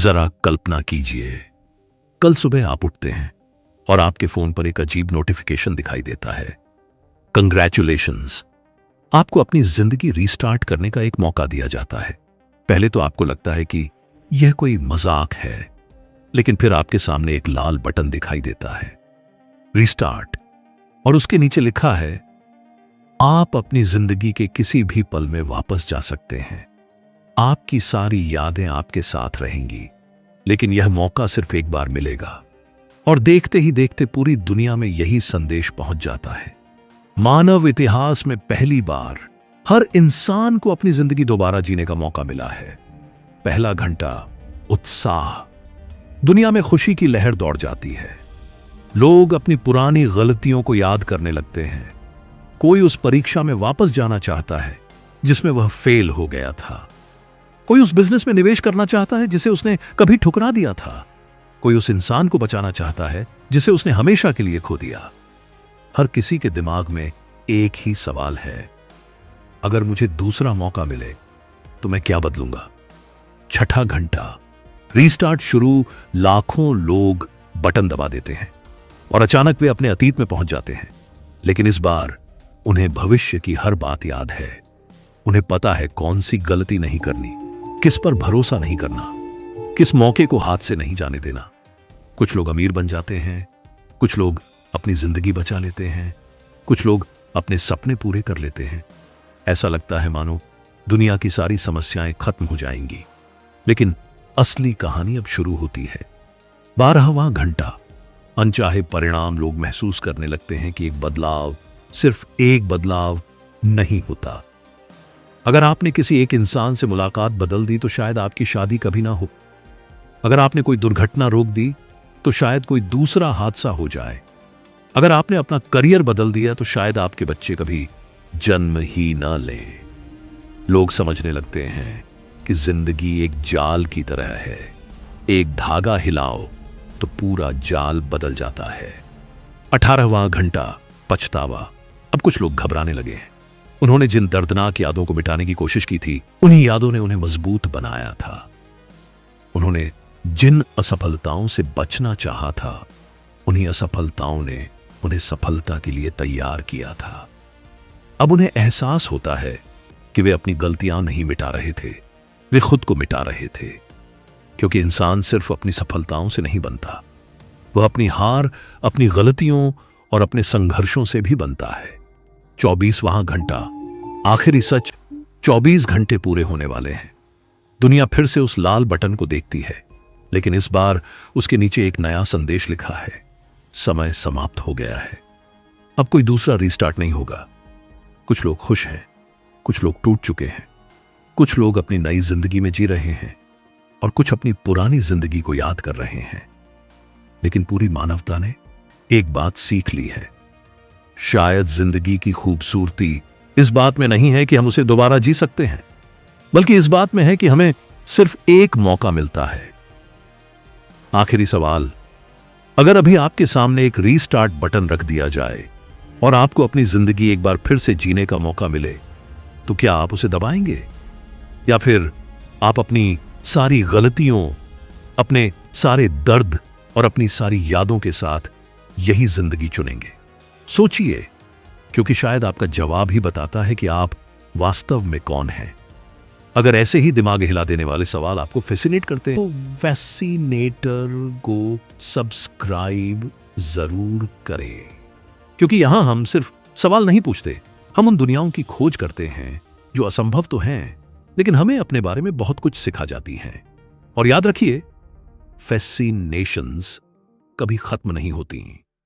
जरा कल्पना कीजिए, कल सुबह आप उठते हैं और आपके फोन पर एक अजीब नोटिफिकेशन दिखाई देता है। कंग्रेचुलेशंस, आपको अपनी जिंदगी रीस्टार्ट करने का एक मौका दिया जाता है। पहले तो आपको लगता है कि यह कोई मजाक है, लेकिन फिर आपके सामने एक लाल बटन दिखाई देता है, रीस्टार्ट, और उसके नीचे लिखा है आप अपनी जिंदगी के किसी भी पल में वापस जा सकते हैं। आपकी सारी यादें आपके साथ रहेंगी, लेकिन यह मौका सिर्फ एक बार मिलेगा। और देखते ही देखते पूरी दुनिया में यही संदेश पहुंच जाता है। मानव इतिहास में पहली बार हर इंसान को अपनी जिंदगी दोबारा जीने का मौका मिला है। पहला घंटा, उत्साह, दुनिया में खुशी की लहर दौड़ जाती है। लोग अपनी पुरानी गलतियों को याद करने लगते हैं। कोई उस परीक्षा में वापस जाना चाहता है जिसमें वह फेल हो गया था। कोई उस बिजनेस में निवेश करना चाहता है जिसे उसने कभी ठुकरा दिया था। कोई उस इंसान को बचाना चाहता है जिसे उसने हमेशा के लिए खो दिया। हर किसी के दिमाग में एक ही सवाल है, अगर मुझे दूसरा मौका मिले तो मैं क्या बदलूंगा। छठा घंटा, रीस्टार्ट शुरू। लाखों लोग बटन दबा देते हैं और अचानक वे अपने अतीत में पहुंच जाते हैं। लेकिन इस बार उन्हें भविष्य की हर बात याद है। उन्हें पता है कौन सी गलती नहीं करनी, किस पर भरोसा नहीं करना, किस मौके को हाथ से नहीं जाने देना। कुछ लोग अमीर बन जाते हैं, कुछ लोग अपनी जिंदगी बचा लेते हैं, कुछ लोग अपने सपने पूरे कर लेते हैं। ऐसा लगता है मानो दुनिया की सारी समस्याएं खत्म हो जाएंगी, लेकिन असली कहानी अब शुरू होती है। 12वां घंटा, अनचाहे परिणाम। लोग महसूस करने लगते हैं कि एक बदलाव सिर्फ एक बदलाव नहीं होता। अगर आपने किसी एक इंसान से मुलाकात बदल दी तो शायद आपकी शादी कभी ना हो। अगर आपने कोई दुर्घटना रोक दी तो शायद कोई दूसरा हादसा हो जाए। अगर आपने अपना करियर बदल दिया तो शायद आपके बच्चे कभी जन्म ही ना लें। लोग समझने लगते हैं कि जिंदगी एक जाल की तरह है, एक धागा हिलाओ तो पूरा जाल बदल जाता है। 18वां घंटा, पछतावा। अब कुछ लोग घबराने लगे हैं। उन्होंने जिन दर्दनाक यादों को मिटाने की कोशिश की थी, उन्हीं यादों ने उन्हें मजबूत बनाया था। उन्होंने जिन असफलताओं से बचना चाहा था, उन्हीं असफलताओं ने उन्हें सफलता के लिए तैयार किया था। अब उन्हें एहसास होता है कि वे अपनी गलतियां नहीं मिटा रहे थे, वे खुद को मिटा रहे थे। क्योंकि इंसान सिर्फ अपनी सफलताओं से नहीं बनता, वह अपनी हार, अपनी गलतियों और अपने संघर्षों से भी बनता है। 24वां घंटा, आखिरी सच। 24 घंटे पूरे होने वाले हैं। दुनिया फिर से उस लाल बटन को देखती है, लेकिन इस बार उसके नीचे एक नया संदेश लिखा है, समय समाप्त हो गया है। अब कोई दूसरा रीस्टार्ट नहीं होगा। कुछ लोग खुश हैं, कुछ लोग टूट चुके हैं, कुछ लोग अपनी नई जिंदगी में जी रहे हैं और कुछ अपनी पुरानी जिंदगी को याद कर रहे हैं। लेकिन पूरी मानवता ने एक बात सीख ली है, शायद जिंदगी की खूबसूरती इस बात में नहीं है कि हम उसे दोबारा जी सकते हैं, बल्कि इस बात में है कि हमें सिर्फ एक मौका मिलता है। आखिरी सवाल, अगर अभी आपके सामने एक रीस्टार्ट बटन रख दिया जाए और आपको अपनी जिंदगी एक बार फिर से जीने का मौका मिले, तो क्या आप उसे दबाएंगे, या फिर आप अपनी सारी गलतियों, अपने सारे दर्द और अपनी सारी यादों के साथ यही जिंदगी चुनेंगे? सोचिए, क्योंकि शायद आपका जवाब ही बताता है कि आप वास्तव में कौन हैं। अगर ऐसे ही दिमाग हिला देने वाले सवाल आपको फैसिनेट करते हैं तो फैसिनेटर को सब्सक्राइब जरूर करें, क्योंकि यहां हम सिर्फ सवाल नहीं पूछते, हम उन दुनियाओं की खोज करते हैं जो असंभव तो हैं, लेकिन हमें अपने बारे में बहुत कुछ सिखा जाती हैं। और याद रखिए, फैसिनेशंस कभी खत्म नहीं होती।